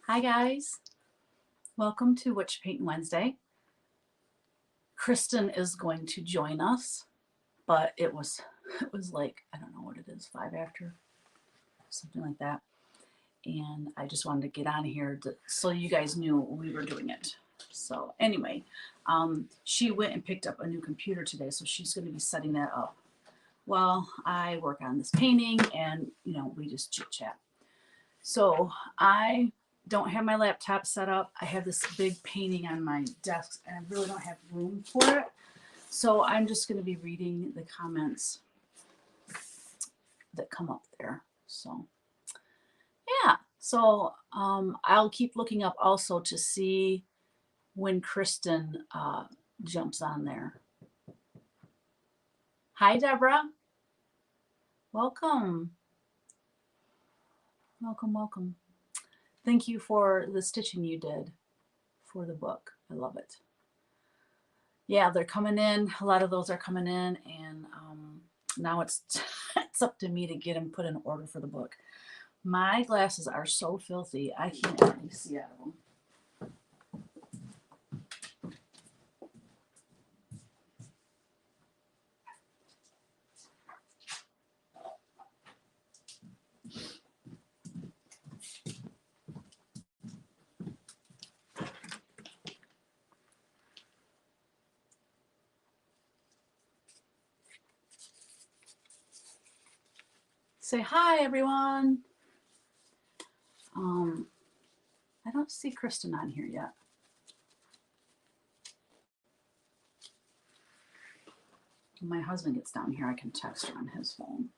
Hi guys, welcome to Whatcha Paintin Wednesday. Kristen is going to join us, but it was like, I don't know what it is, 5 after, something like that. And I just wanted to get on here so you guys knew we were doing it. So anyway, she went and picked up a new computer today, so she's going to be setting that up while I work on this painting, and we just chit chat. So I don't have my laptop set up. I have this big painting on my desk and I really don't have room for it. So I'm just going to be reading the comments that come up there. So yeah, so I'll keep looking up also to see when Kristen jumps on there. Hi, Deborah. Welcome. Welcome, welcome. Thank you for the stitching you did for the book. I love it. Yeah, they're coming in. A lot of those are coming in, and now it's it's up to me to get them put in order for the book. My glasses are so filthy, I can't hardly see out of them. Say hi, everyone. I don't see Kristen on here yet. When my husband gets down here, I can text her on his phone.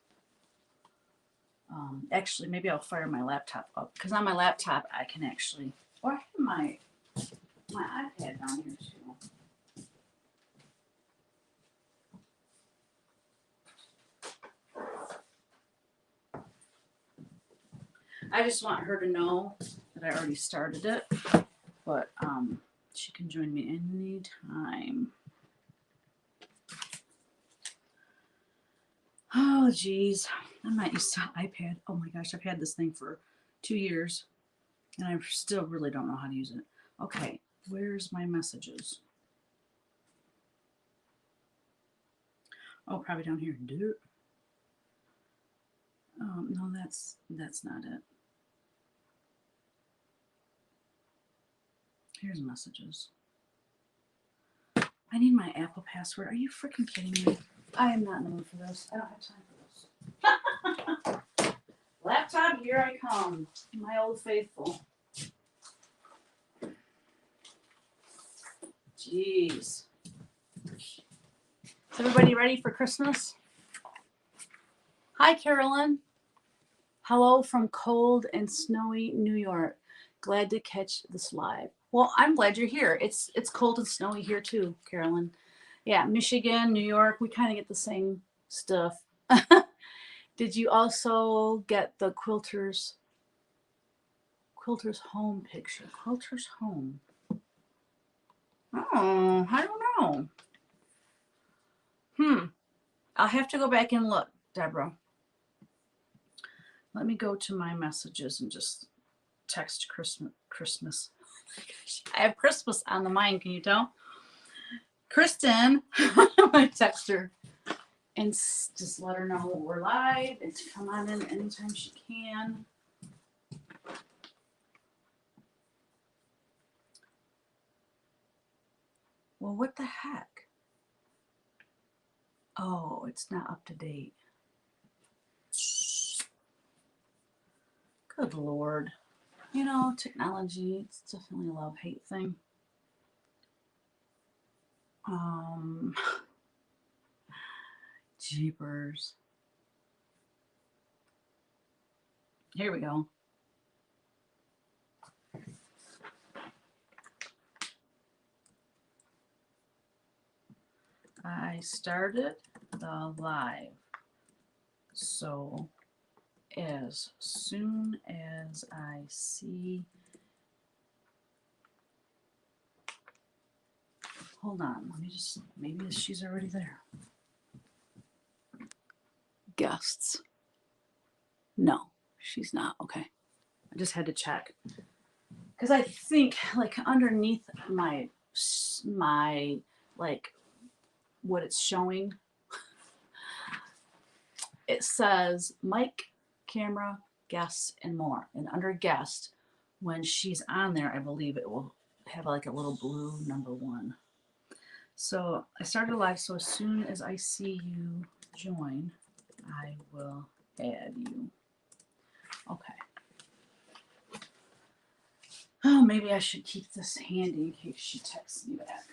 Actually, maybe I'll fire my laptop up, because on my laptop I can actually, or I have my iPad down here too. I just want her to know that I already started it, but she can join me anytime. Oh, geez. I'm not used to iPad. Oh my gosh, I've had this thing for 2 years, and I still really don't know how to use it. Okay, where's my messages? Oh, probably down here. No, that's not it. Here's messages. I need my Apple password. Are you freaking kidding me? I am not in the mood for this. I don't have time for this. Laptop, here I come. My old faithful. Jeez. Is everybody ready for Christmas? Hi, Carolyn. Hello from cold and snowy New York. Glad to catch this live. Well, I'm glad you're here. It's cold and snowy here too, Carolyn. Yeah, Michigan, New York, we kind of get the same stuff. Did you also get the quilter's home picture? Quilter's home. Oh, I don't know. I'll have to go back and look, Deborah. Let me go to my messages and just text Christmas. I have Christmas on the mind, can you tell? Kristen, I text her and just let her know we're live and to come on in anytime she can. Well, what the heck? Oh, it's not up to date. Good Lord. You know, technology, it's definitely a love-hate thing. Jeepers. Here we go. I started the live. So as soon as I see, hold on, let me just, maybe she's already there. Guests. No, she's not. Okay. I just had to check. because I think like underneath my like what it's showing, it says mic, camera, guests, and more. And under guest, when she's on there, I believe it will have like a little blue number 1. So I started live. So as soon as I see you join, I will add you. Okay. Oh, maybe I should keep this handy in case she texts me back.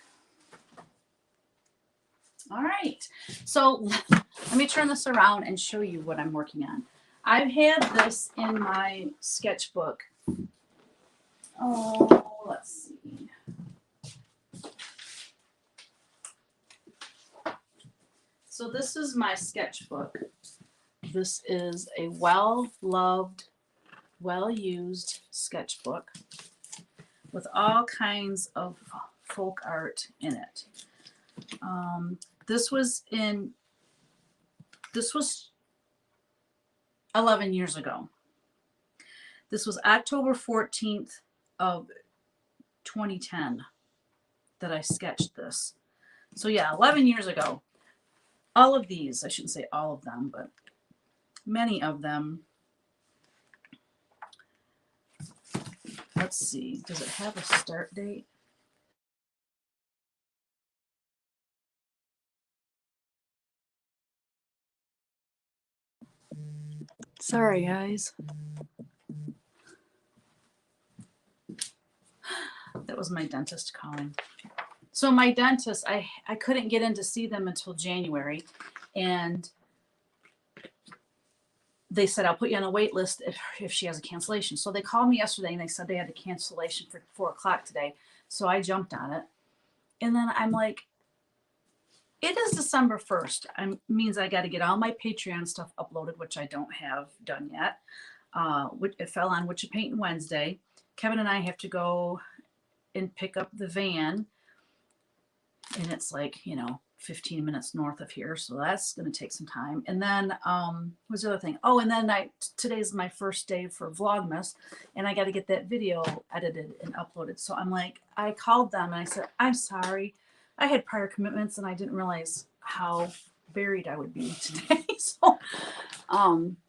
All right. So let me turn this around and show you what I'm working on. I've had this in my sketchbook. Oh, let's see. So this is my sketchbook. This is a well-loved, well-used sketchbook with all kinds of folk art in it. This was 11 years ago. This was October 14th of 2010 that I sketched this. So yeah, 11 years ago. All of these, I shouldn't say all of them, but many of them. Let's see, does it have a start date? Sorry, guys. That was my dentist calling. So my dentist, I couldn't get in to see them until January, and they said, I'll put you on a wait list if she has a cancellation. So they called me yesterday and they said they had a cancellation for 4 o'clock today. So I jumped on it. And then I'm like, it is December 1st. Means I got to get all my Patreon stuff uploaded, which I don't have done yet. It fell on Whatcha Paintin Wednesday. Kevin and I have to go and pick up the van. And it's like, 15 minutes north of here. So that's going to take some time. And then, what's the other thing? Oh, and then today's my first day for Vlogmas, and I got to get that video edited and uploaded. So I'm like, I called them and I said, I'm sorry. I had prior commitments and I didn't realize how buried I would be today. So,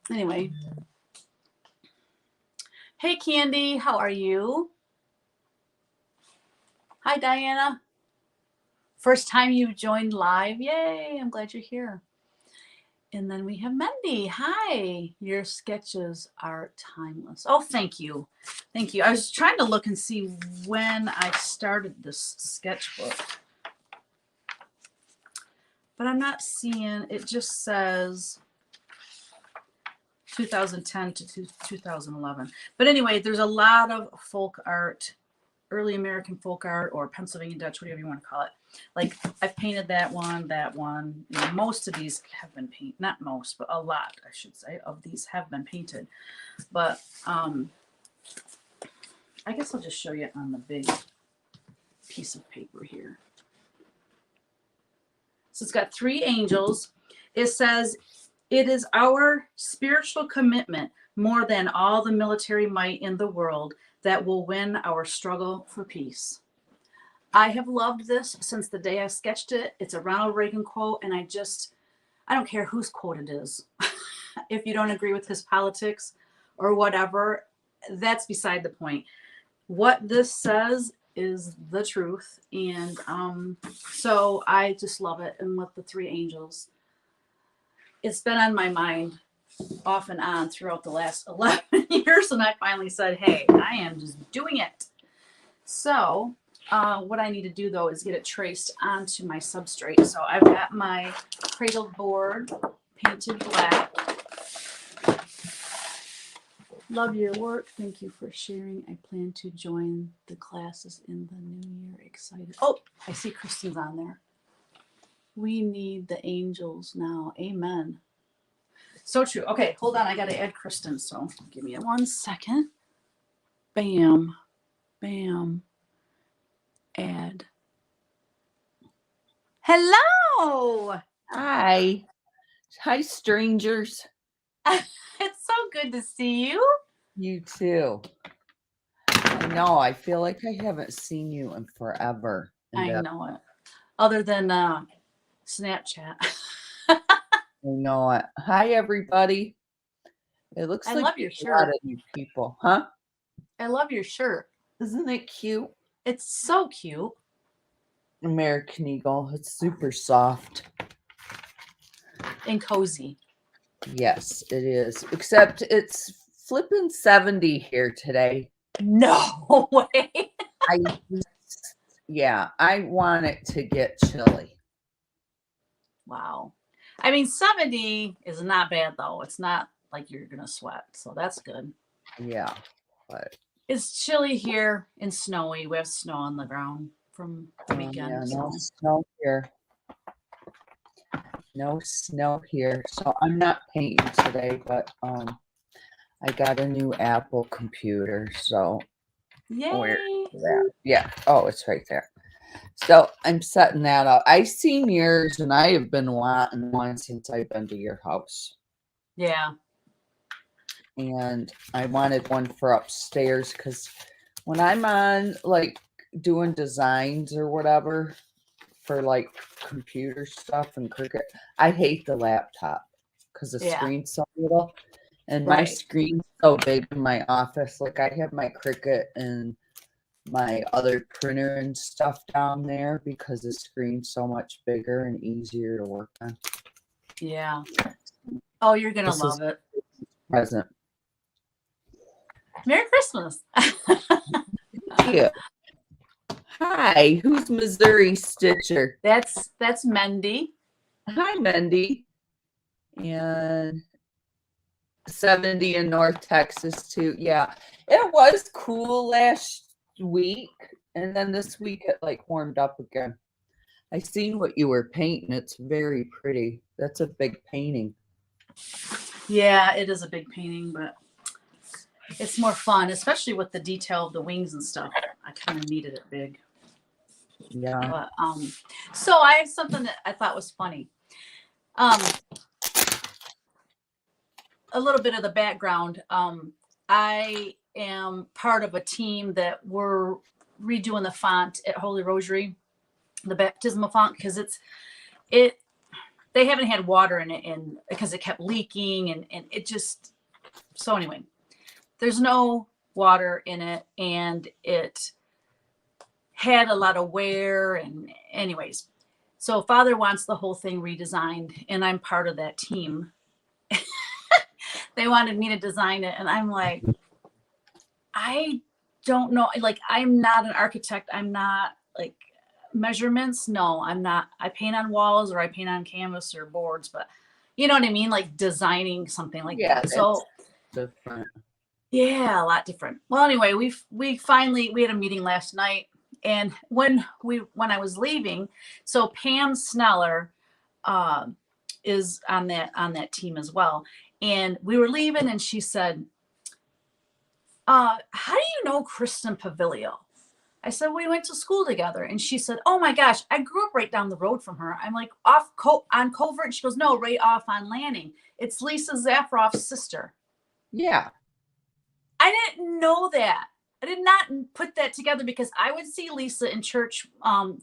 anyway. Hey, Candy, how are you? Hi, Diana. First time you've joined live. Yay, I'm glad you're here. And then we have Mendy. Hi, your sketches are timeless. Oh, thank you. Thank you. I was trying to look and see when I started this sketchbook, but I'm not seeing, it just says 2010 to 2011. But anyway, there's a lot of folk art, early American folk art, or Pennsylvania Dutch, whatever you want to call it. Like I've painted that one. Most of these have been painted, not most, but a lot, I should say, of these have been painted. But I guess I'll just show you on the big piece of paper here. So it's got 3 angels. It says, it is our spiritual commitment more than all the military might in the world that will win our struggle for peace. I have loved this since the day I sketched it. It's a Ronald Reagan quote, and I don't care whose quote it is. If you don't agree with his politics or whatever, that's beside the point. What this says is the truth, and so I just love it. And with the 3 angels, it's been on my mind off and on throughout the last 11 years, and I finally said, hey, I am just doing it. So what I need to do, though, is get it traced onto my substrate. So I've got my cradled board painted black. Love your work. Thank you for sharing. I plan to join the classes in the new year. Excited. Oh, I see Kristen's on there. We need the angels now. Amen. So true. Okay, hold on. I got to add Kristen. So give me 1 second. Bam. Bam. Add. Hello. Hi. Hi, strangers. It's so good to see you. You too. I know. I feel like I haven't seen you in forever. I know it. Other than Snapchat. I know it. Hi, everybody. It looks I like love your a lot shirt. of new people, huh? I love your shirt. Isn't it cute? It's so cute. American Eagle. It's super soft. And cozy. Yes, it is. Except it's flipping 70 here today. No way. I want it to get chilly. Wow. I mean, 70 is not bad though. It's not like you're gonna sweat, so that's good. Yeah, but It's chilly here and snowy. We have snow on the ground from the weekend. yeah, so. no snow here. No snow here. So I'm not painting today, but I got a new Apple computer, so where Yay. is that? Yeah. Oh, it's right there. So I'm setting that up. I've seen yours and I have been wanting one since I've been to your house. Yeah. And I wanted one for upstairs because when I'm on like doing designs or whatever for like computer stuff and Cricut, I hate the laptop because the screen's so little. And my screen's so big in my office. Like I have my Cricut and my other printer and stuff down there because the screen's so much bigger and easier to work on. Yeah. Oh, you're gonna love it. Present. Merry Christmas. Yeah. Hi, who's Missouri Stitcher? That's Mendy. Hi, Mendy. And 70 in North Texas too. Yeah, it was cool last week, and then this week it like warmed up again. I seen what you were painting. It's very pretty. That's a big painting. Yeah, it is a big painting, but it's more fun, especially with the detail of the wings and stuff. I kind of needed it big. Yeah. But so I have something that I thought was funny. A little bit of the background. I am part of a team that we're redoing the font at Holy Rosary, the baptismal font, because they haven't had water in it and because it kept leaking and it just, so anyway, there's no water in it and it had a lot of wear and anyways. So Father wants the whole thing redesigned and I'm part of that team. They wanted me to design it and I'm like, I don't know. Like, I'm not an architect. I'm not like measurements. No, I'm not. I paint on walls or I paint on canvas or boards, but you know what I mean? Like designing something like that. So different. Yeah, a lot different. Well, anyway, we had a meeting last night and when I was leaving, so Pam Sneller is on that team as well. And we were leaving and she said, how do you know Kristen Pavilio? I said, we went to school together. And she said, oh my gosh, I grew up right down the road from her. I'm like, on Covert? She goes, no, right off on Lanning. It's Lisa Zaffroff's sister. Yeah. I didn't know that. I did not put that together because I would see Lisa in church.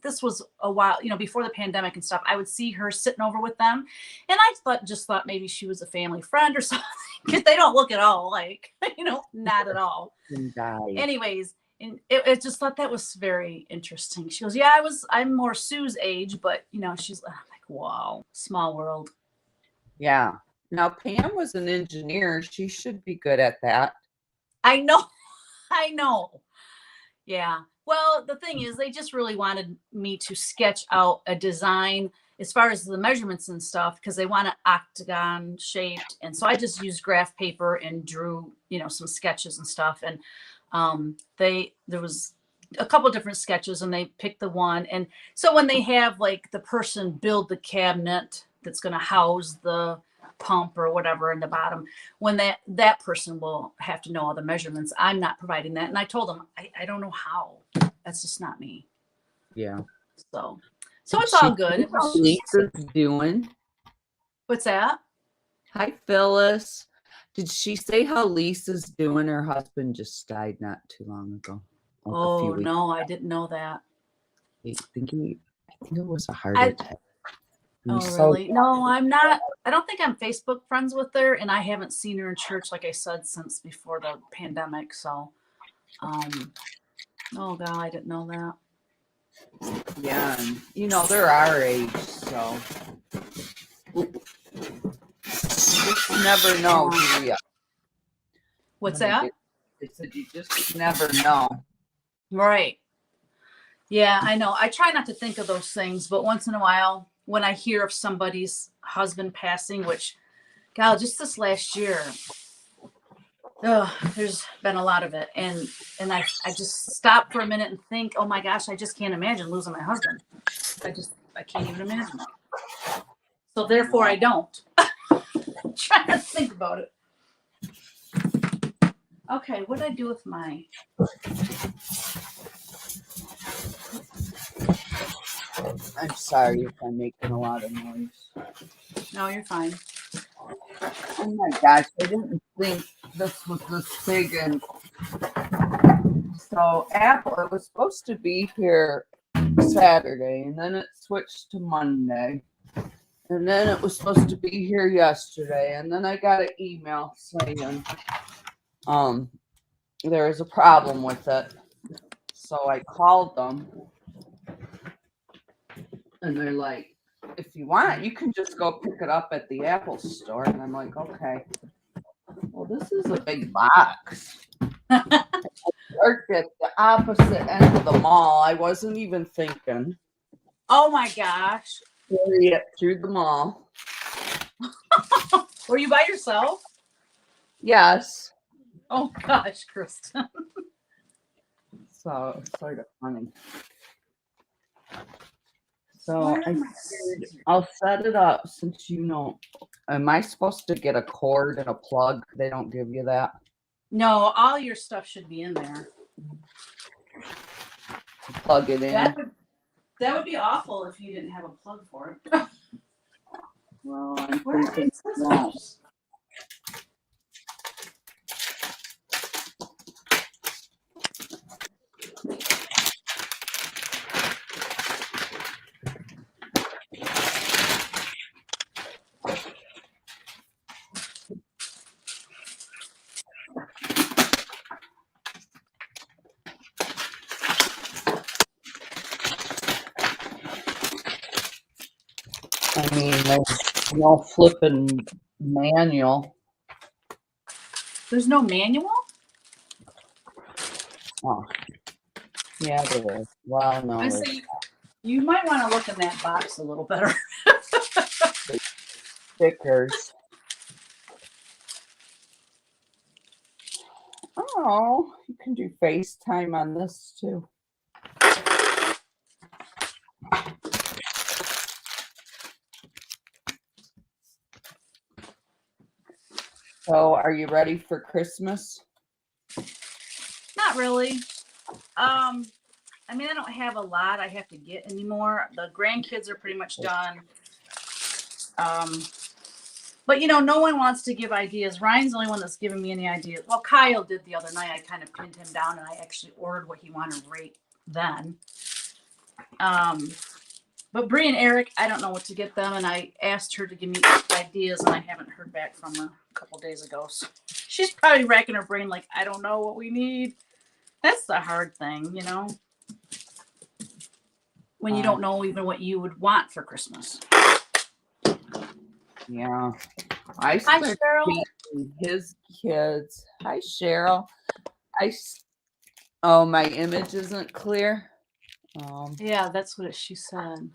This was a while, before the pandemic and stuff. I would see her sitting over with them. And I just thought maybe she was a family friend or something because they don't look at all like, not at all. Anyways, and it just thought that was very interesting. She goes, yeah, I'm more Sue's age, but she's like, wow, small world. Yeah. Now Pam was an engineer. She should be good at that. I know. Yeah. Well, the thing is, they just really wanted me to sketch out a design as far as the measurements and stuff, because they want it octagon shaped. And so I just used graph paper and drew, some sketches and stuff. And there was a couple different sketches and they picked the one. And so when they have like the person build the cabinet that's going to house the pump or whatever in the bottom, when that person will have to know all the measurements. I'm not providing that. And I told them, I don't know how. That's just not me. Yeah. So it's all good. How Lisa's doing? What's that? Hi, Phyllis. Did she say how Lisa's doing? Her husband just died not too long ago. like a few Oh weeks. no, I didn't know that. I think it was a heart I attack. He Oh was so really? No, I'm not. I don't think I'm Facebook friends with her, and I haven't seen her in church, like I said, since before the pandemic. So, oh god, I didn't know that. yeah, and they're our age, so you just never know, Julia. What's that? I said you just never know. Right. Yeah, I know. I try not to think of those things, but once in a while, when I hear of somebody's husband passing, which, God, just this last year, there's been a lot of it, and I just stop for a minute and think, oh my gosh, I just can't imagine losing my husband. I can't even imagine it. So therefore, I don't. Try not to think about it. Okay, what did I do with my? I'm sorry if I'm making a lot of noise. No, you're fine. Oh my gosh, I didn't think this was this big. And so Apple, it was supposed to be here Saturday, and then it switched to Monday. And then it was supposed to be here yesterday, and then I got an email saying there is a problem with it. So I called them, and they're like, if you want, you can just go pick it up at the Apple store. And I'm like, okay. Well, this is a big box. I worked at the opposite end of the mall. I wasn't even thinking. Oh my gosh. Carry it through the mall. Were you by yourself? Yes. Oh gosh, Kristen. So it's sort of funny. So I figured I'll set it up since am I supposed to get a cord and a plug? They don't give you that. No, all your stuff should be in there. Plug it in. That would be awful if you didn't have a plug for it. Well, I'm Where are thinking my scissors? I mean, there's no flipping manual. There's no manual? Oh, yeah, there is. Well, no. I say you might want to look in that box a little better. Stickers. Oh, you can do FaceTime on this too. So, are you ready for Christmas? Not really. I mean, I don't have a lot I have to get anymore. The grandkids are pretty much done. But no one wants to give ideas. Ryan's the only one that's giving me any ideas. Well, Kyle did the other night. I kind of pinned him down and I actually ordered what he wanted right then. But Bree and Eric, I don't know what to get them, and I asked her to give me ideas, and I haven't heard back from her a couple days ago. So she's probably racking her brain like, I don't know what we need. That's the hard thing, when you don't know even what you would want for Christmas. Yeah. Hi, Cheryl. His kids. Hi, Cheryl. Oh, my image isn't clear. Yeah, that's what she said.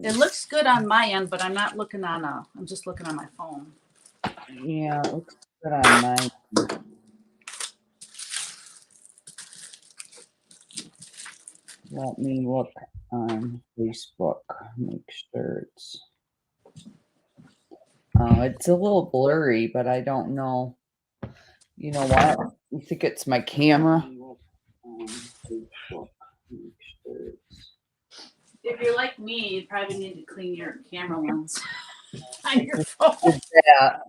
It looks good on my end, but I'm not looking on I'm just looking on my phone. Yeah, it looks good on mine. Let me look on Facebook. Make sure it's a little blurry, but I don't know. You know what? You think it's my camera? Facebook. Make sure If you're like me, you probably need to clean your camera lens on your phone. Yeah.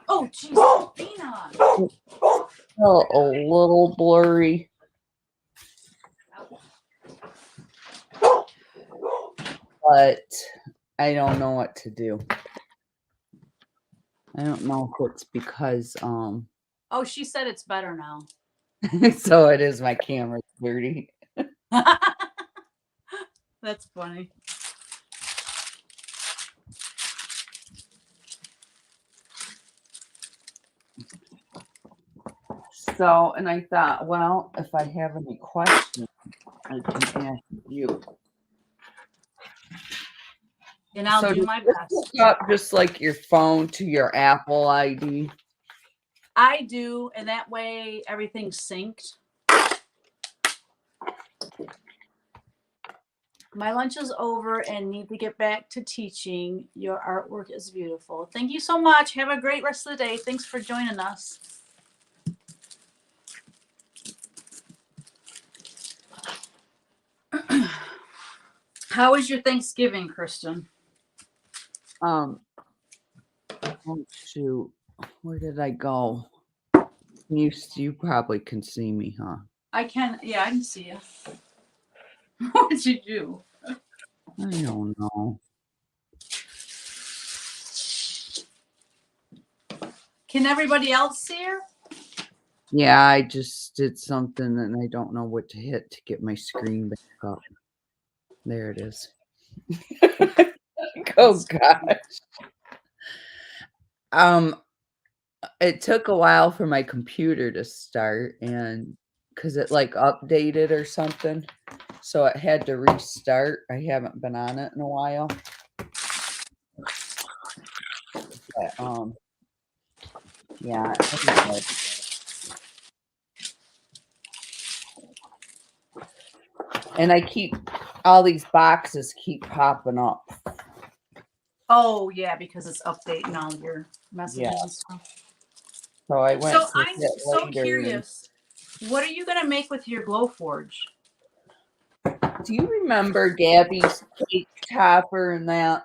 Oh, jeez, Peanut. Oh, a little blurry. But I don't know what to do. I don't know if it's because Oh, she said it's better now. so it is my camera's dirty. That's funny. So, and I thought, well, if I have any questions, I can ask you. And I'll So do does my this best. hook up just like your phone to your Apple ID? I do, and that way everything's synced. My lunch is over and need to get back to teaching. Your artwork is beautiful. Thank you so much. Have a great rest of the day. Thanks for joining us. How was your Thanksgiving, Kristen? Oh shoot, where did I go? You probably can see me, huh? I can see you. What did you do? I don't know. Can everybody else see her? Yeah, I just did something and I don't know what to hit to get my screen back up. There it is. Oh gosh. It took a while for my computer to start and because it like updated or something. So it had to restart. I haven't been on it in a while. But yeah, anyway. And I keep all these boxes keep popping up. Oh yeah, because it's updating all your messages Yeah. and stuff. So I went So to I'm hit so later. curious. What are you gonna make with your Glowforge? Do you remember Gabby's cake topper and that?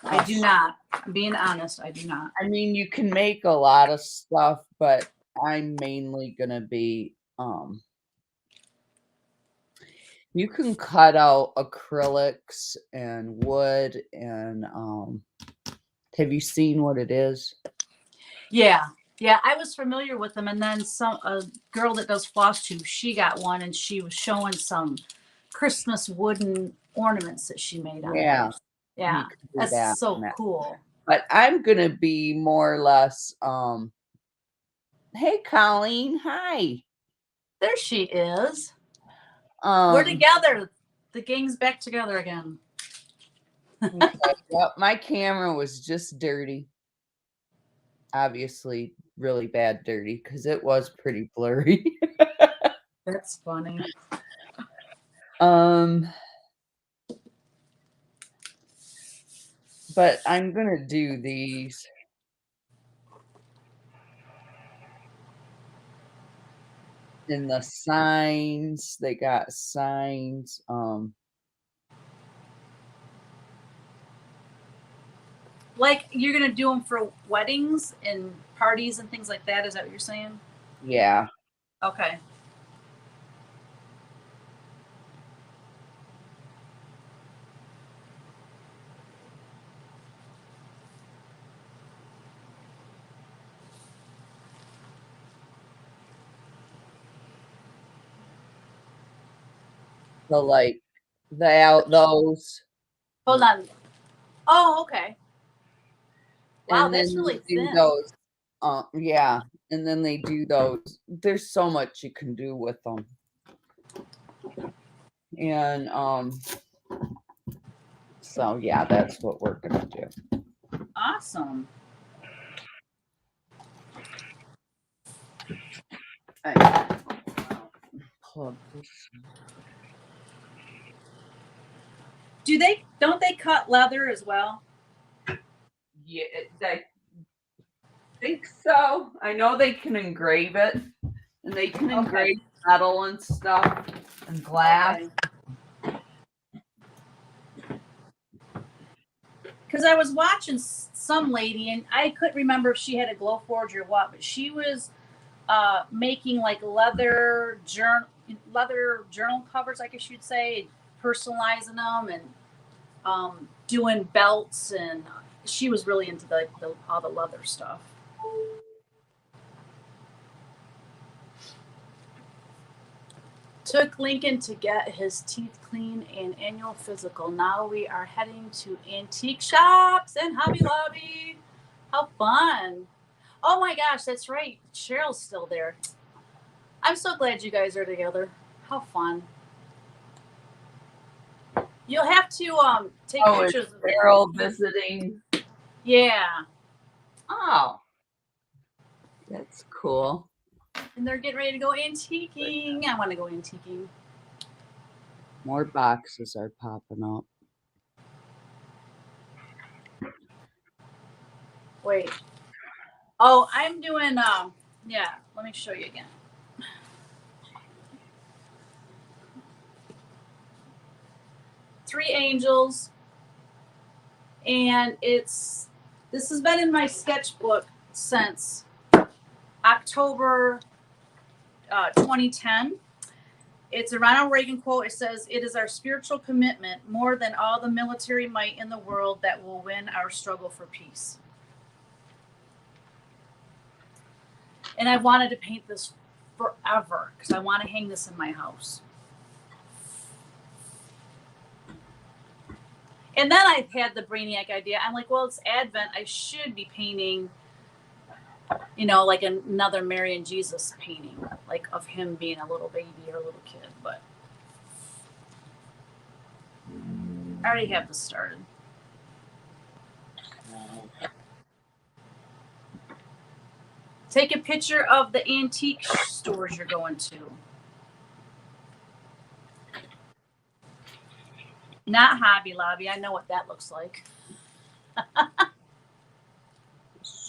I do not. I'm being honest, I do not. I mean, you can make a lot of stuff, but I'm mainly gonna be you can cut out acrylics and wood and have you seen what it is? Yeah. Yeah, I was familiar with them, and then a girl that does floss tube, she got one, and she was showing some Christmas wooden ornaments that she made on Yeah, it. Yeah, you can do that's that. so cool. But I'm gonna be more or less hey Colleen, hi. There she is. We're Um together. The gang's back together again. okay, yep, my camera was just dirty. Obviously really bad dirty because it was pretty blurry. That's funny. But I'm gonna do these. In the signs, they got signs. Like you're gonna do them for weddings and parties and things like that. Is that what you're saying? Yeah. Okay. So like those. Hold on. Oh, okay. Wow, And that's then really they do thin. those. Yeah. And then they do those. There's so much you can do with them. And so yeah, that's what we're gonna do. Awesome. Plug this. Don't they cut leather as well? Yeah, I think so. I know they can engrave it, and they can engrave metal and stuff and glass. Okay. because I was watching some lady, and I couldn't remember if she had a Glowforge or what, but she was making like leather journal covers, I guess you'd say, personalizing them and doing belts, and she was really into all the leather stuff. Took Lincoln to get his teeth cleaned and annual physical. Now we are heading to antique shops and Hobby Lobby. How fun! Oh my gosh, that's right. Cheryl's still there. I'm so glad you guys are together. How fun! You'll have to take pictures of Cheryl visiting. Yeah. Oh, that's cool. And they're getting ready to go antiquing. I want to go antiquing. More boxes are popping up. Wait. Oh, I'm doing yeah, let me show you again. Three angels. And this has been in my sketchbook since October 2010. It's a Ronald Reagan quote. It says, "It is our spiritual commitment, more than all the military might in the world, that will win our struggle for peace." And I wanted to paint this forever because I want to hang this in my house. And then I had the brainiac idea. I'm like, well, it's Advent. I should be painting, like another Mary and Jesus painting, like of him being a little baby or a little kid. But I already have this started. Take a picture of the antique stores you're going to. Not Hobby Lobby. I know what that looks like.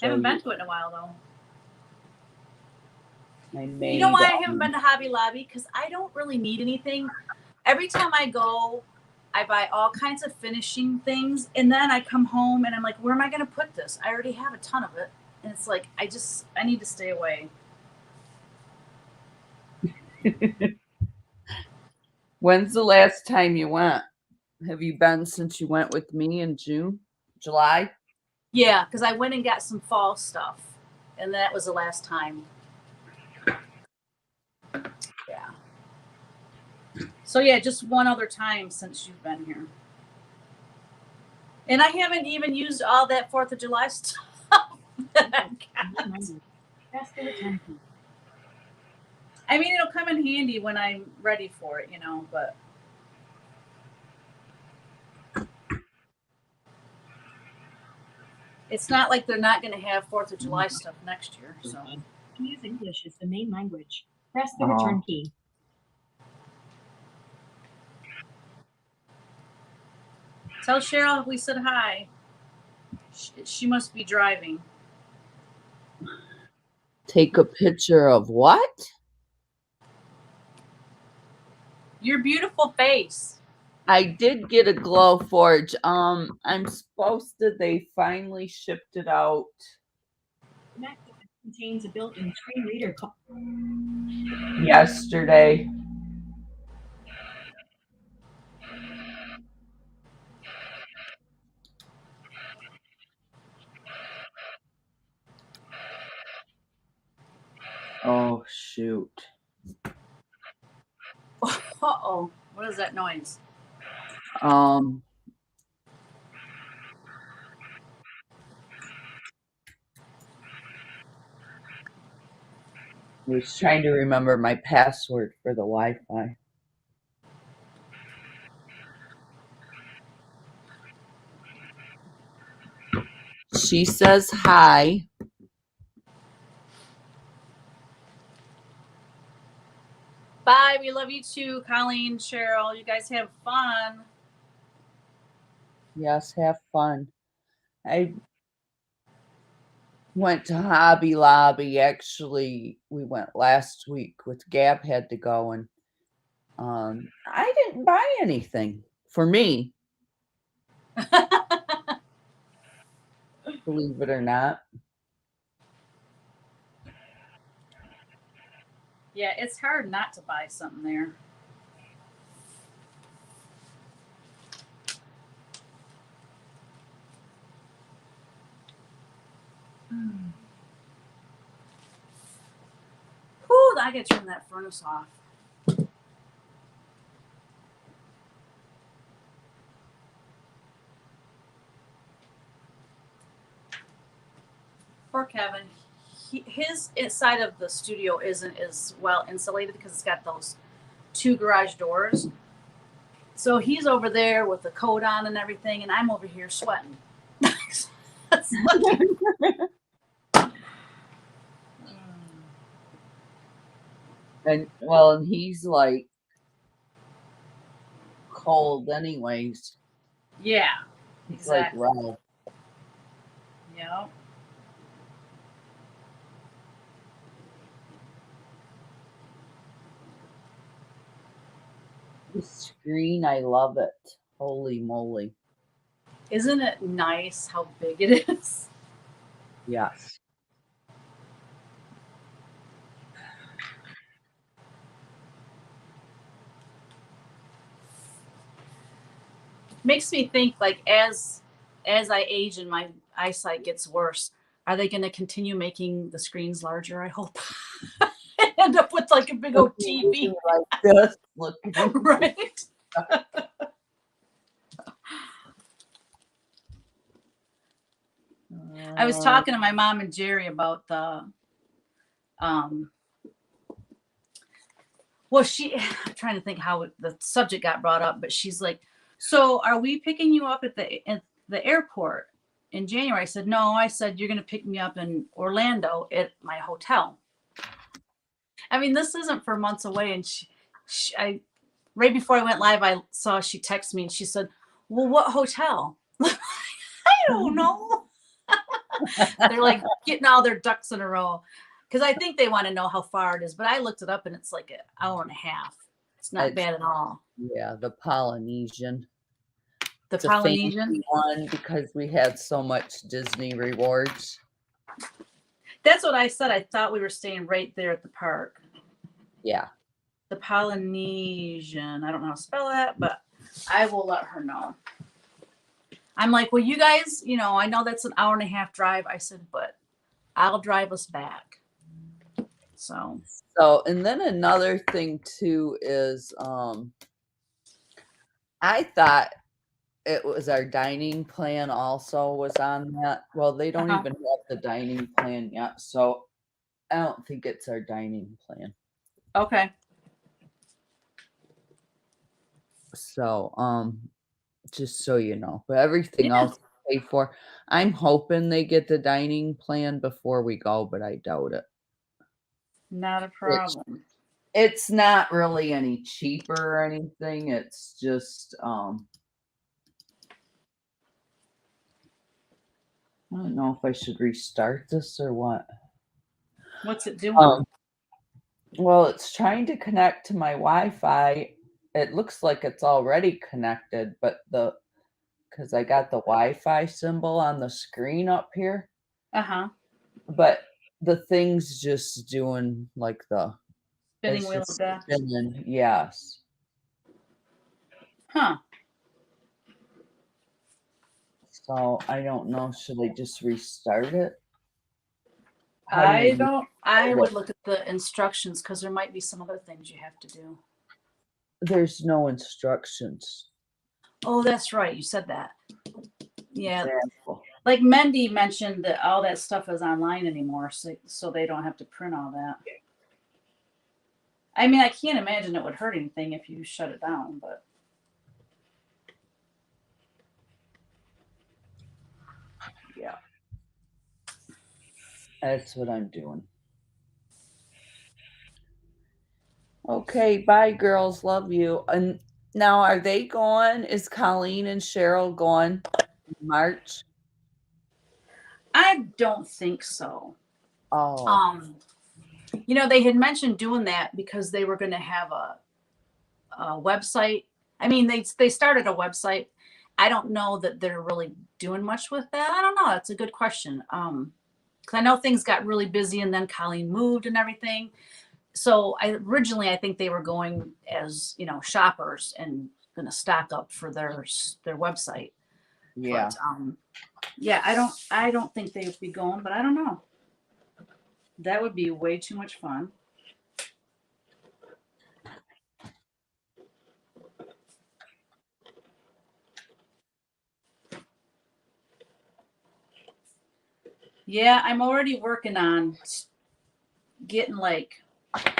Haven't been to it in a while, though. You know why I haven't been to Hobby Lobby? Because I don't really need anything. Every time I go, I buy all kinds of finishing things, and then I come home and I'm like, where am I going to put this? I already have a ton of it. And it's like, I need to stay away. When's the last time you went? Have you been since you went with me in July? Yeah, because I went and got some fall stuff, and that was the last time. Yeah. So yeah, just one other time since you've been here. And I haven't even used all that 4th of July stuff that I got. I mean, it'll come in handy when I'm ready for it, but it's not like they're not going to have 4th of July stuff next year. So Use English as the main language. Press the return key. Tell Cheryl we said hi. She must be driving. Take a picture of what? Your beautiful face. I did get a Glowforge. I'm supposed to. They finally shipped it out. Mac contains a built-in screen reader yesterday. Oh shoot. Uh-oh. What is that noise? I was trying to remember my password for the Wi-Fi. She says hi. Bye. We love you too, Colleen, Cheryl. You guys have fun. Yes, have fun. I went to Hobby Lobby. Actually, we went last week with Gab had to go, and I didn't buy anything for me. believe it or not. Yeah, it's hard not to buy something there. Whew, I gotta turn that furnace off. Poor Kevin. His side of the studio isn't as well insulated because it's got those 2 garage doors. So he's over there with the coat on and everything, and I'm over here sweating. And he's like cold anyways. Yeah, It's exactly. like raw. Yep. The screen, I love it. Holy moly. Isn't it nice how big it is? Yes. Makes me think like as I age and my eyesight gets worse, are they going to continue making the screens larger? I hope. End up with like a big old TV, like this, looking. right? I was talking to my mom and Jerry about the well, I'm trying to think how the subject got brought up, but she's like, so are we picking you up at the airport in January? I said, no. I said, you're going to pick me up in Orlando at my hotel. I mean, this isn't for months away. And I right before I went live, I saw she texted me and she said, well, what hotel? I don't know. They're like getting all their ducks in a row. Because I think they want to know how far it is, but I looked it up and it's like an hour and a half. It's not bad at all. Yeah, the Polynesian. The It's Polynesian a fancy one because we had so much Disney rewards. That's what I said. I thought we were staying right there at the park. Yeah. The Polynesian. I don't know how to spell that, but I will let her know. I'm like, well, you guys, I know that's an hour and a half drive. I said, but I'll drive us back. So, and then another thing too is I thought it was our dining plan also was on that. Well, they don't even have the dining plan yet, so I don't think it's our dining plan. Okay. So, just so you know, but everything else is paid for. I'm hoping they get the dining plan before we go, but I doubt it. Not a problem. It's not really any cheaper or anything. It's just I don't know if I should restart this or what. What's it doing? Well, it's trying to connect to my Wi-Fi. It looks like it's already connected, but because I got the Wi-Fi symbol on the screen up here. But the thing's just doing like the spinning wheel of death. Spinning, yes. Huh. So I don't know. Should I just restart it? I would look at the instructions because there might be some other things you have to do. There's no instructions. Oh, that's right. You said that. Yeah. Example. Like Mendy mentioned that all that stuff is online anymore, so they don't have to print all that. I mean, I can't imagine it would hurt anything if you shut it down, but. Yeah. That's what I'm doing. Okay, bye girls. Love you. And now are they gone? Is Colleen and Cheryl gone in March? I don't think so. Oh. They had mentioned doing that because they were going to have a website. I mean, they started a website I don't know that they're really doing much with that. I don't know. That's a good question. Because I know things got really busy and then Colleen moved and everything. So originally I think they were going as, you know, shoppers and going to stock up for their website. Yeah. But yeah, I don't think they would be going, but I don't know. That would be way too much fun. Yeah, I'm already working on getting like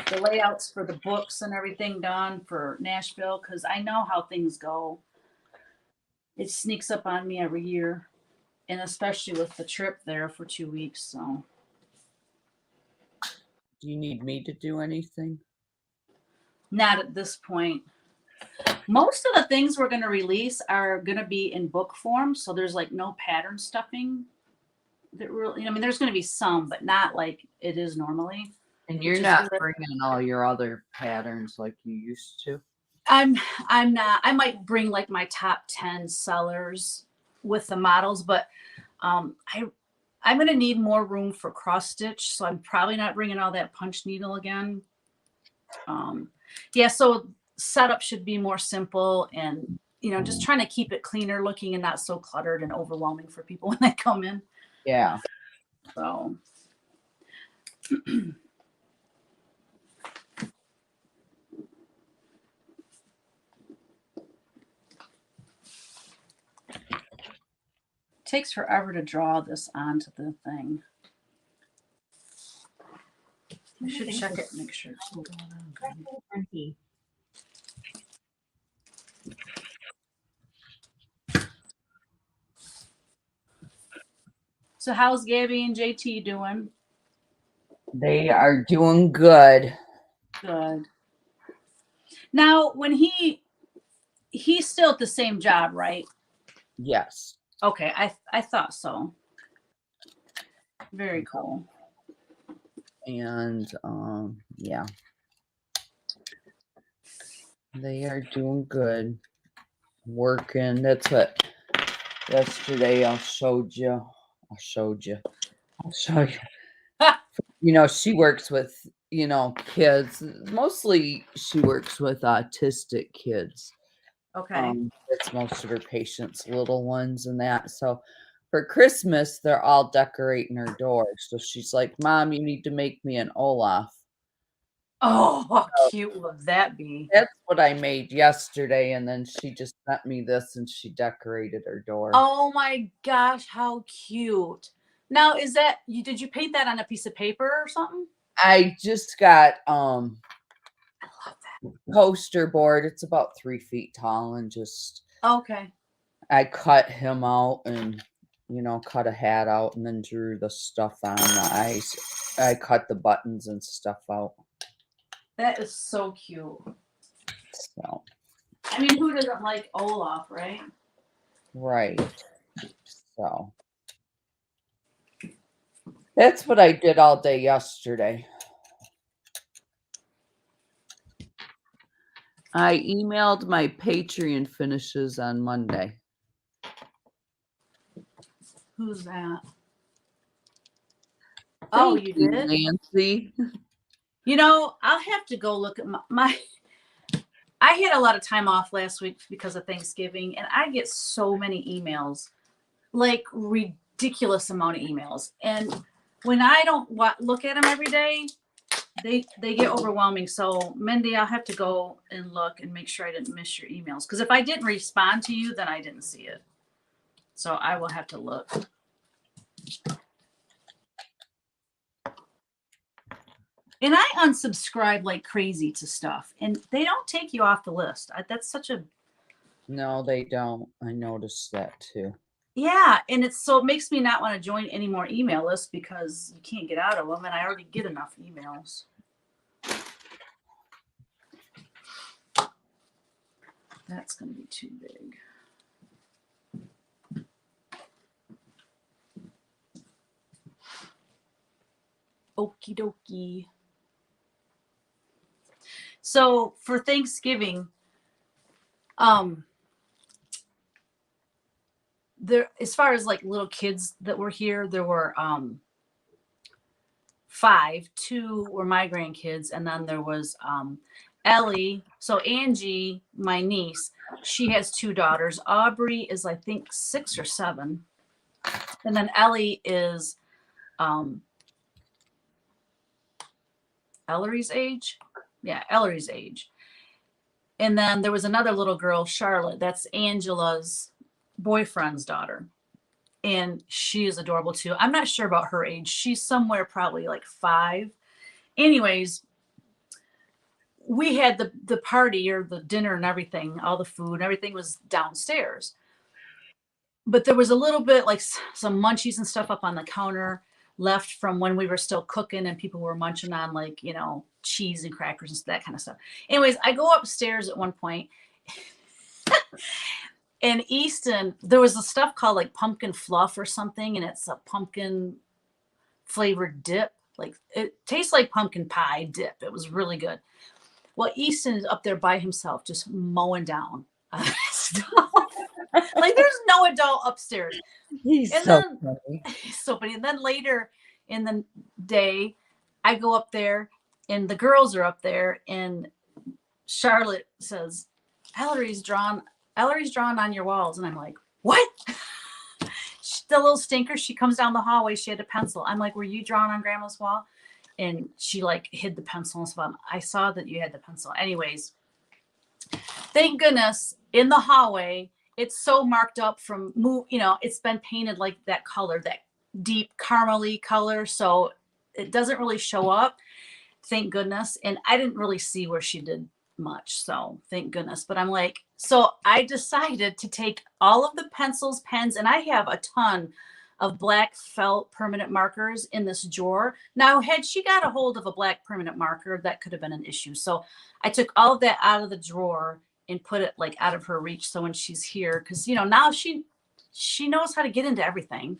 the layouts for the books and everything done for Nashville because I know how things go. It sneaks up on me every year, and especially with the trip there for 2 weeks. So Do you need me to do anything? not at this point. Most of the things we're going to release are going to be in book form, so there's like no pattern stuffing. That really, I mean, there's going to be some, but not like it is normally. And you're Which is not good. bringing all your other patterns like you used to? I'm not. I might bring like my top 10 sellers with the models, but I'm gonna need more room for cross stitch, so I'm probably not bringing all that punch needle again. Yeah, so setup should be more simple and you know just trying to keep it cleaner looking and not so cluttered and overwhelming for people when they come in. Yeah. So takes forever to draw this onto the thing. I should check it and make sure it's going on good. So how's Gabby and JT doing? They are doing good. Good. Now, when he's still at the same job, right? Yes. Okay, I thought so. Very cool. And yeah. They are doing good. Working. That's what yesterday I'll show you. I'll show you. You know, she works with, you know, kids. Mostly she works with autistic kids. Okay. That's most of her patients, little ones and that. So for Christmas, they're all decorating her door. So she's like, Mom, you need to make me an Olaf. Oh, how So cute would that be? that's what I made yesterday. And then she just sent me this and she decorated her door. Oh my gosh, how cute. Now, is that you did you paint that on a piece of paper or something? I just got I love that. poster board. It's about 3 feet tall and just Okay. I cut him out and you know, cut a hat out and then drew the stuff on the eyes. I cut the buttons and stuff out. That is so cute. So I mean, who doesn't like Olaf, right? right. So that's what I did all day yesterday. I emailed my Patreon finishes on Monday. Who's that? Oh, Thank you you, did? Nancy. You know, I'll have to go look at my I had a lot of time off last week because of Thanksgiving, and I get so many emails, like ridiculous amount of emails. And when I don't look at them every day, they get overwhelming. So, Mindy, I'll have to go and look and make sure I didn't miss your emails. Because if I didn't respond to you, then I didn't see it. So I will have to look. And I unsubscribe like crazy to stuff, and they don't take you off the list. That's such a No, they don't. I noticed that too. yeah, and it's so it makes me not want to join any more email lists because you can't get out of them, and I already get enough emails. That's going to be too big. Okie dokie. So for Thanksgiving, there, as far as like little kids that were here, there were 5. 2 were my grandkids, and then there was Ellie. So Angie, my niece, she has 2 daughters. Aubrey is, I think, 6 or 7, and then Ellie is Ellery's age. Yeah, Ellery's age. And then there was another little girl, Charlotte. That's Angela's boyfriend's daughter. And she is adorable too. I'm not sure about her age. She's somewhere probably like 5. Anyways, we had the party or the dinner and everything, all the food and everything was downstairs. But there was a little bit like some munchies and stuff up on the counter left from when we were still cooking and people were munching on, like, you know, cheese and crackers and that kind of stuff. Anyways, I go upstairs at one point and Easton, there was a stuff called like pumpkin fluff or something, and it's a pumpkin flavored dip. Like it tastes like pumpkin pie dip. It was really good. Well, Easton is up there by himself, just mowing down stuff. Like there's no adult upstairs. He's And so then funny. so funny. And then later in the day, I go up there and the girls are up there, and Charlotte says, Ellery's drawn on your walls. And I'm like, what? The little stinker, she comes down the hallway, she had a pencil. I'm like, were you drawing on grandma's wall? And she like hid the pencil and stuff. I saw that you had the pencil. Anyways, thank goodness in the hallway, it's so marked up from, you know, it's been painted like that color, that deep caramely color. So it doesn't really show up. Thank goodness. And I didn't really see where she did much. So thank goodness. But I'm like, so I decided to take all of the pencils, pens, and I have a ton of black felt permanent markers in this drawer. Now, had she got a hold of a black permanent marker, that could have been an issue. So I took all of that out of the drawer and put it like out of her reach. So when she's here, because, you know, now she knows how to get into everything,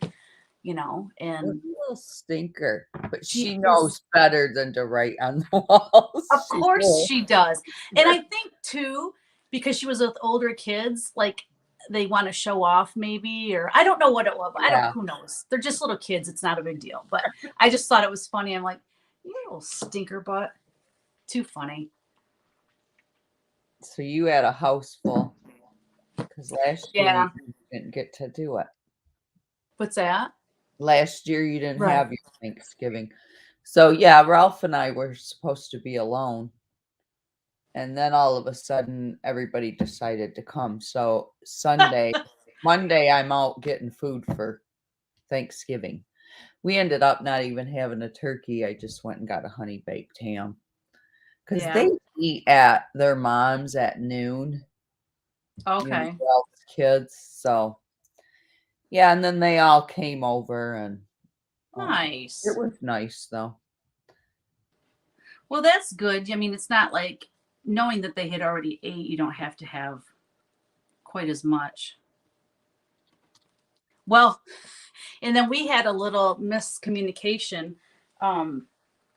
you know, A and little stinker, but she she is- knows better than to write on the walls. Of She course will. she does. And I think too, because she was with older kids, like they want to show off maybe, or I don't know what it was. Yeah. Who knows? They're just little kids. It's not a big deal. But I just thought it was funny. I'm like, you little stinker butt. Too funny. So you had a house full because last year Yeah. you didn't get to do it. What's that? Last year you didn't Right. have your Thanksgiving. So yeah, Ralph and I were supposed to be alone. And then all of a sudden everybody decided to come. So Monday I'm out getting food for Thanksgiving. We ended up not even having a turkey. I just went and got a honey baked ham. Because Yeah. they eat at their mom's at noon. Okay. Ralph's kids. So yeah, and then they all came over and Nice. it was nice though. Well, that's good. I mean, it's not like knowing that they had already ate, you don't have to have quite as much. Well, and then we had a little miscommunication.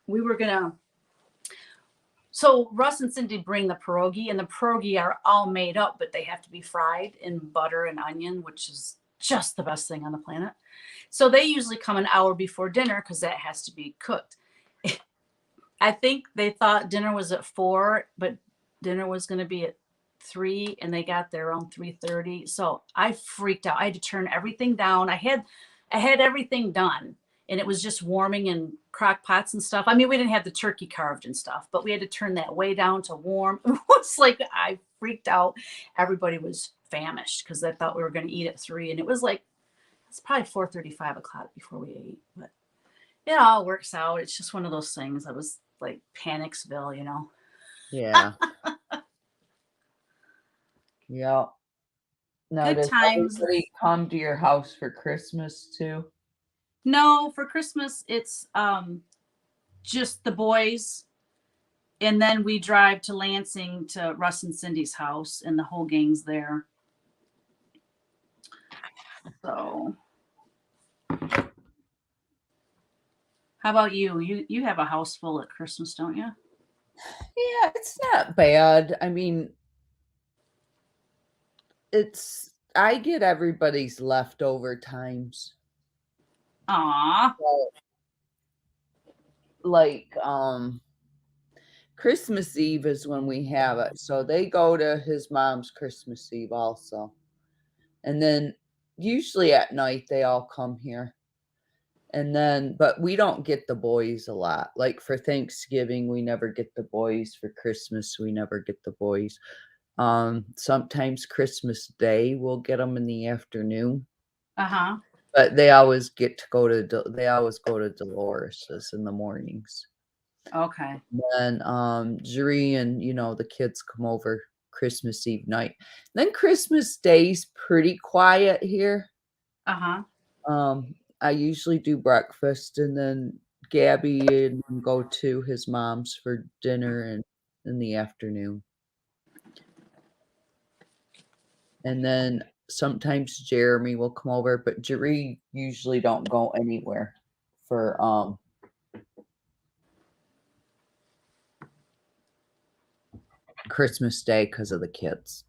We were gonna, so Russ and Cindy bring the pierogi, and the pierogi are all made up, but they have to be fried in butter and onion, which is just the best thing on the planet. So they usually come an hour before dinner because that has to be cooked. I think they thought dinner was at 4, but dinner was going to be at 3, and they got there around 3:30. So I freaked out. I had to turn everything down. I had everything done, and it was just warming in crock pots and stuff. I mean, we didn't have the turkey carved and stuff, but we had to turn that way down to warm. It was like I freaked out. Everybody was famished because they thought we were going to eat at 3, and it was like it's probably 4:30, 5 o'clock before we ate. But it all works out. It's just one of those things. I was like Panicsville, you know. Yeah. Yeah. Now, Good does times. everybody come to your house for Christmas too? No, for Christmas it's just the boys, and then we drive to Lansing to Russ and Cindy's house, and the whole gang's there. So how about you? You have a house full at Christmas, don't you? Yeah, it's not bad. I mean, it's I get everybody's leftover times. Aw. So, like, Christmas Eve is when we have it. So they go to his mom's Christmas Eve also. And then usually at night they all come here. And then, but we don't get the boys a lot. Like for Thanksgiving, we never get the boys. For Christmas, we never get the boys. Sometimes Christmas Day, we'll get them in the afternoon. Uh-huh. But they always get to go to, they always go to Dolores's in the mornings. Okay. Then, Jerry and, you know, the kids come over Christmas Eve night. Then Christmas Day's pretty quiet here. Uh-huh. I usually do breakfast and then Gabby and go to his mom's for dinner and in the afternoon. And then sometimes Jeremy will come over, but Jerry usually don't go anywhere for Christmas Day because of the kids.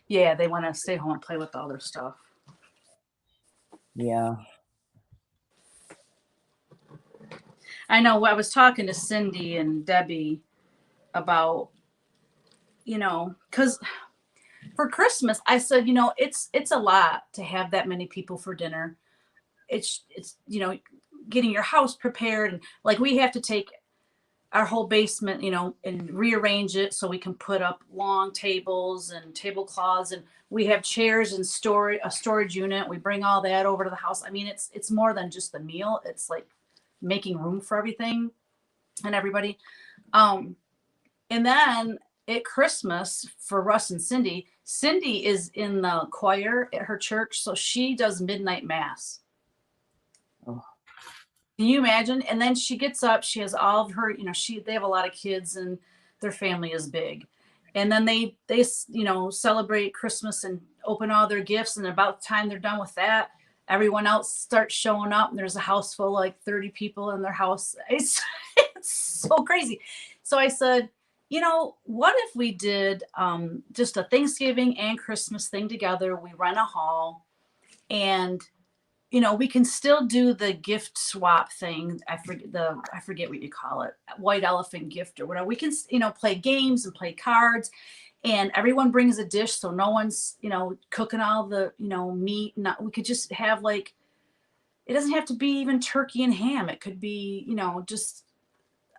Yeah, they want to stay home and play with all their stuff. Yeah. I know I was talking to Cindy and Debbie about, you know, because for Christmas, I said, you know, it's a lot to have that many people for dinner. It's you know, getting your house prepared, and like we have to take our whole basement, you know, and rearrange it so we can put up long tables and tablecloths, and we have chairs and a storage unit. We bring all that over to the house. I mean, it's more than just the meal. It's like making room for everything and everybody. And then at Christmas for Russ and Cindy, Cindy is in the choir at her church, so she does midnight mass. Oh. Can you imagine? And then she gets up, she has all of her, you know, they have a lot of kids and their family is big. And then they you know, celebrate Christmas and open all their gifts, and about the time they're done with that, everyone else starts showing up, and there's a house full of like 30 people in their house. It's so crazy. So I said, you know, what if we did just a Thanksgiving and Christmas thing together? We rent a hall, and you know, we can still do the gift swap thing. I forget what you call it, white elephant gift or whatever. We can, you know, play games and play cards, and everyone brings a dish, so no one's, you know, cooking all the, you know, meat. We could just have like, it doesn't have to be even turkey and ham. It could be, you know, just,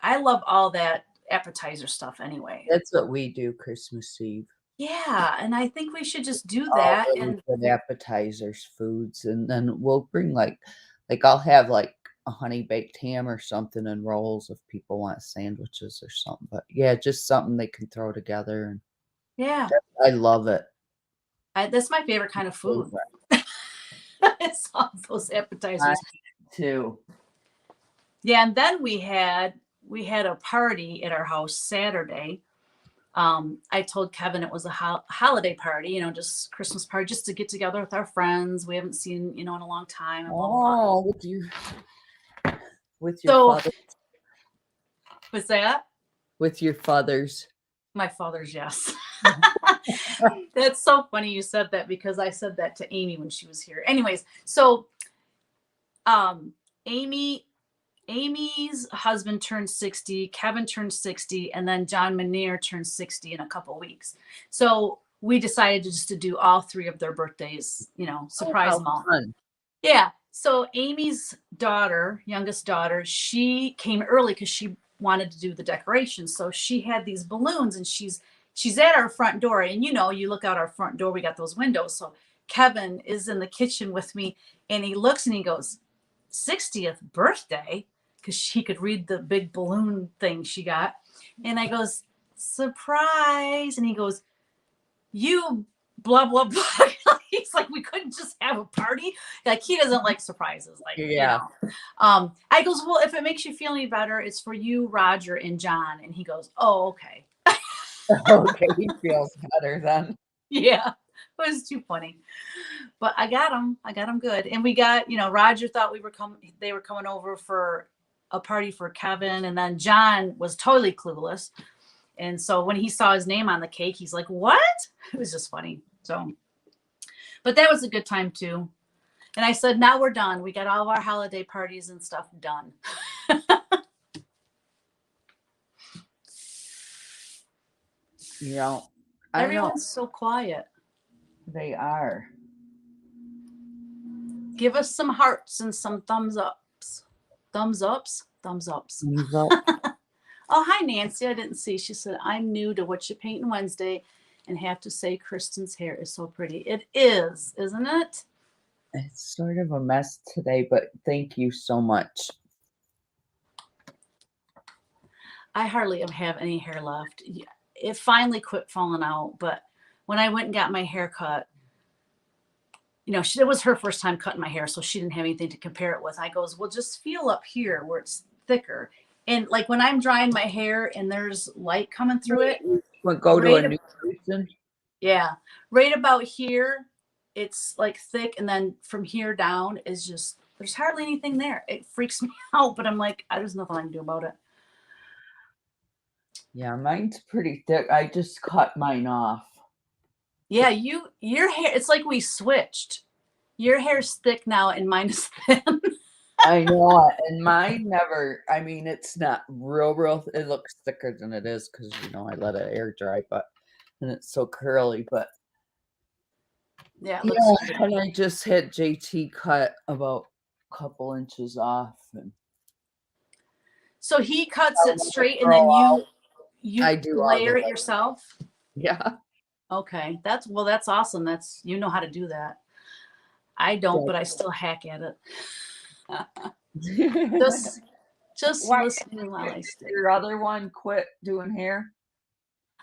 I love all that appetizer stuff anyway. That's what we do Christmas Eve. Yeah, and I think we should just do All that. really And good appetizers, foods, and then we'll bring like I'll have like a honey baked ham or something and rolls if people want sandwiches or something. But yeah, just something they can throw together, and yeah, I love it. that's my favorite kind of food. It's all those appetizers. Too. Yeah, and then we had a party at our house Saturday. I told Kevin it was a holiday party, you know, just Christmas party, just to get together with our friends we haven't seen, you know, in a long time. And blah, blah, blah. Oh, with your father, What's that? with your fathers. My father's, yes. That's so funny you said that, because I said that to Amy when she was here. Anyways, so Amy's husband turned 60, Kevin turned 60, and then John Manier turned 60 in a couple weeks. So we decided to do all three of their birthdays, you know, surprise them all. Fun. Yeah. So Amy's daughter, youngest daughter, she came early because she wanted to do the decorations. So she had these balloons, and she's at our front door. And you know, you look out our front door, we got those windows. So Kevin is in the kitchen with me, and he looks and he goes, 60th birthday, because he could read the big balloon thing she got. And I goes, surprise. And he goes, you blah, blah, blah. He's like, we couldn't just have a party. Like, he doesn't like surprises. Like, Yeah. You know. I goes, well, if it makes you feel any better, it's for you, Roger, and John. And he goes, oh, okay. Okay, he feels better then. Yeah. It was too funny. But I got them good. And we got, you know, Roger thought they were coming over for a party for Kevin. And then John was totally clueless. And so when he saw his name on the cake, he's like, what? It was just funny. So, But that was a good time too. And I said, now we're done. We got all of our holiday parties and stuff done. You know, I know Everyone's so quiet. they are. Give us some hearts and some thumbs ups. Thumbs ups? Thumbs ups. Thumbs up. Oh, hi, Nancy. I didn't see. She said, I'm new to Whatcha Paintin Wednesday and have to say Kristen's hair is so pretty. It is, isn't it? It's sort of a mess today, but thank you so much. I hardly have any hair left. It finally quit falling out, but when I went and got my hair cut, you know, it was her first time cutting my hair, so she didn't have anything to compare it with. I goes, well, just feel up here where it's thicker. And like when I'm drying my hair and there's light coming through it, We'll go to a Right. new person. yeah, right about here, it's like thick. And then from here down is just, there's hardly anything there. It freaks me out, but I'm like, there's nothing I can do about it. Yeah, mine's pretty thick. I just cut mine off. Yeah, your hair, it's like we switched. Your hair's thick now and mine is thin. I know it. And mine never, I mean, it's not real, it looks thicker than it is because, you know, I let it air dry, and it's so curly, but Yeah, it yeah, looks good. and I just had JT cut about a couple inches off. And So he cuts it let straight and grow then out. you I do all layer the it way. yourself? Yeah. Okay. That's awesome. That's, you know how to do that. I don't, but I still hack at it. Just Why listening while I stay. your other one quit doing hair?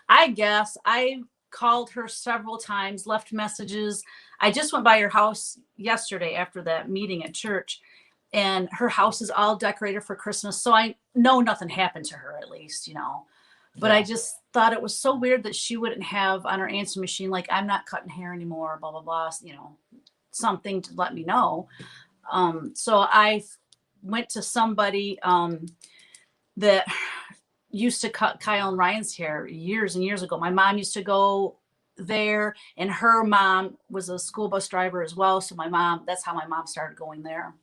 I guess I called her several times, left messages. I just went by her house yesterday after that meeting at church, and her house is all decorated for Christmas. So I know nothing happened to her, at least, you know. But I Yeah. just thought it was so weird that she wouldn't have on her answer machine, like, I'm not cutting hair anymore, blah, blah, blah, you know, something to let me know. So I went to somebody that used to cut Kyle and Ryan's hair years and years ago. My mom used to go there, and her mom was a school bus driver as well. So that's how my mom started going there.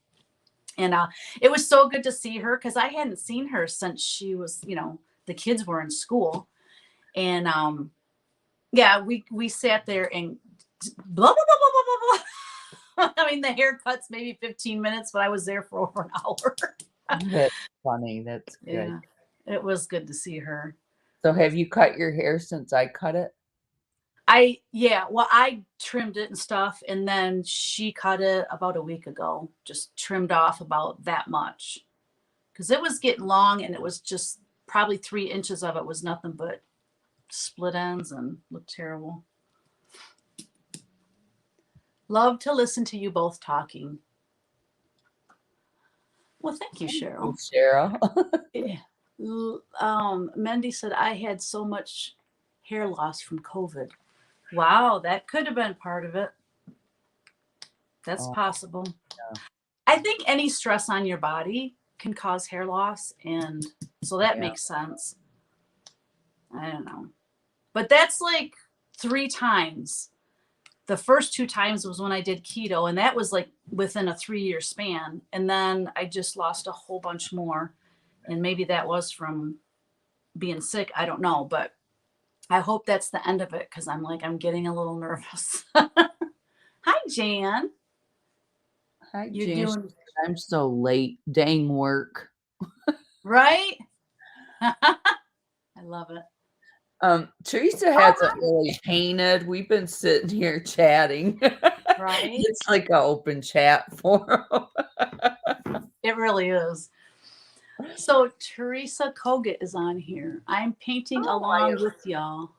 And it was so good to see her because I hadn't seen her since she was, you know, the kids were in school. And yeah, we sat there and blah, blah, blah, blah, blah, blah. I mean, the haircut's maybe 15 minutes, but I was there for over an hour. That's funny. That's good. Yeah, it was good to see her. So have you cut your hair since I cut it? Well, I trimmed it and stuff, and then she cut it about a week ago, just trimmed off about that much. Because it was getting long, and it was just probably 3 inches of it was nothing but split ends and looked terrible. Love to listen to you both talking. Well, thank you, Cheryl. Cheryl. Yeah. Mendy said, I had so much hair loss from COVID. Wow, that could have been part of it. That's possible. Yeah. I think any stress on your body can cause hair loss, and so that makes sense. I don't know. But that's like 3 times. The first 2 times was when I did keto, and that was like within a 3-year span. And then I just lost a whole bunch more. And maybe that was from being sick. I don't know, but I hope that's the end of it because I'm getting a little nervous. Hi, Jan. Hi, You Jan. doing I'm so late. Dang work. right? I love it. Teresa hasn't really painted. We've been sitting here chatting. Right? It's like an open chat forum. It really is. So Teresa Kogut is on here. I'm painting along with y'all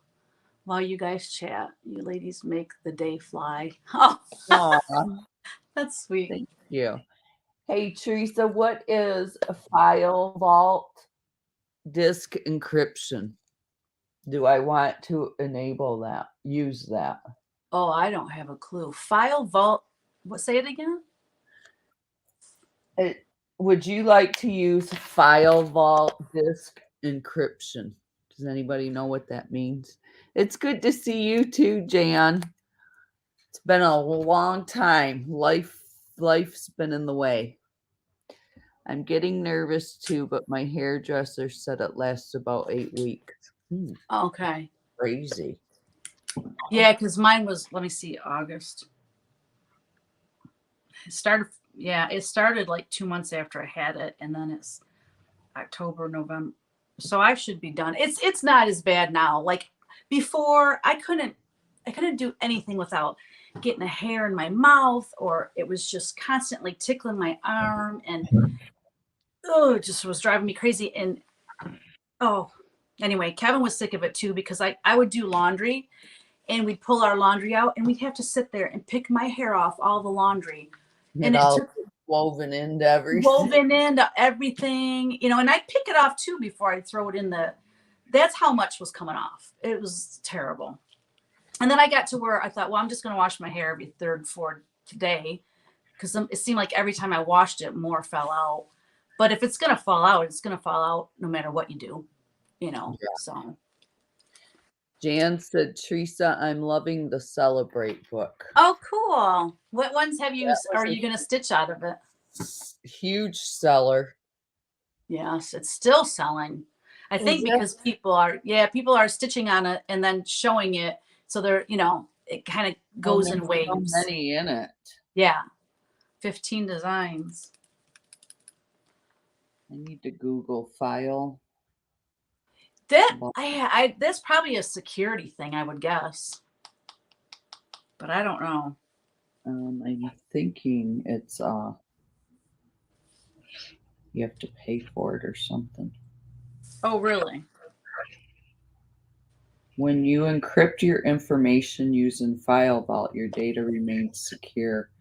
while you guys chat. You ladies make the day fly. Oh, Aw, that's sweet. thank you. Hey, Teresa, what is a file vault disk encryption? Do I want to enable that? Use that? Oh, I don't have a clue. File vault. What? Say it again. Would you like to use file vault disk encryption? Does anybody know what that means? It's good to see you too, Jan. It's been a long time. Life's been in the way. I'm getting nervous too, but my hairdresser said it lasts about 8 weeks. Okay. Crazy. Yeah, because mine was, let me see, August. It started like 2 months after I had it, and then it's October, November. So I should be done. It's not as bad now. Like before, I couldn't do anything without getting a hair in my mouth, or it was just constantly tickling my arm, and it just was driving me crazy. And anyway, Kevin was sick of it too, because I would do laundry, and we'd pull our laundry out, and we'd have to sit there and pick my hair off all the laundry. And it all took woven into everything. woven into everything, and I'd pick it off too before I'd throw it in that's how much was coming off. It was terrible. And then I got to where I thought, well, I'm just going to wash my hair every third, fourth day, because it seemed like every time I washed it, more fell out. But if it's going to fall out, it's going to fall out no matter what you do, so. Jan said, Teresa, I'm loving the Celebrate book. Oh, cool. What ones are you going to stitch out of it? Huge seller. Yes, it's still selling. I think because people are stitching on it and then showing it. So they're, it kind of goes in waves. So many in it. Yeah. 15 designs. I need to Google file. That's probably a security thing, I would guess. But I don't know. I'm thinking it's you have to pay for it or something. Oh, really? When you encrypt your information using FileVault, your data remains secure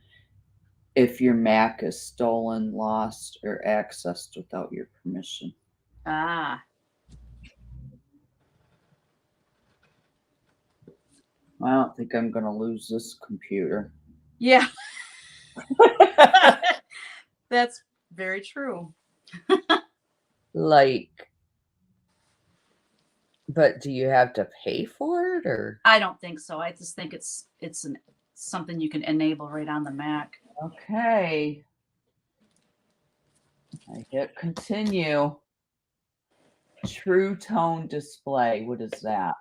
if your Mac is stolen, lost, or accessed without your permission. Ah. I don't think I'm going to lose this computer. Yeah. That's very true. But do you have to pay for it, or? I don't think so. I just think it's something you can enable right on the Mac. Okay. I hit continue. True tone display. What is that?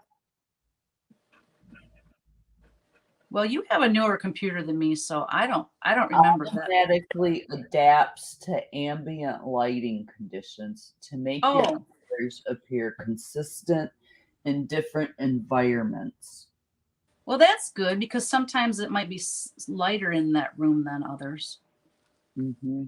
Well, you have a newer computer than me, so I don't remember that. Automatically adapts to ambient lighting conditions to make your colors appear consistent in different environments. Well, that's good, because sometimes it might be lighter in that room than others. Mm-hmm.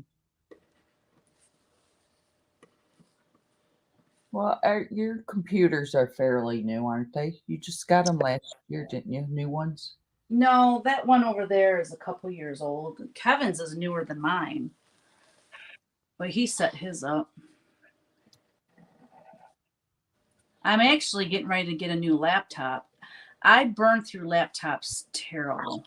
Well, your computers are fairly new, aren't they? You just got them last year, didn't you? New ones? No, that one over there is a couple years old. Kevin's is newer than mine, but he set his up. I'm actually getting ready to get a new laptop. I burn through laptops terrible,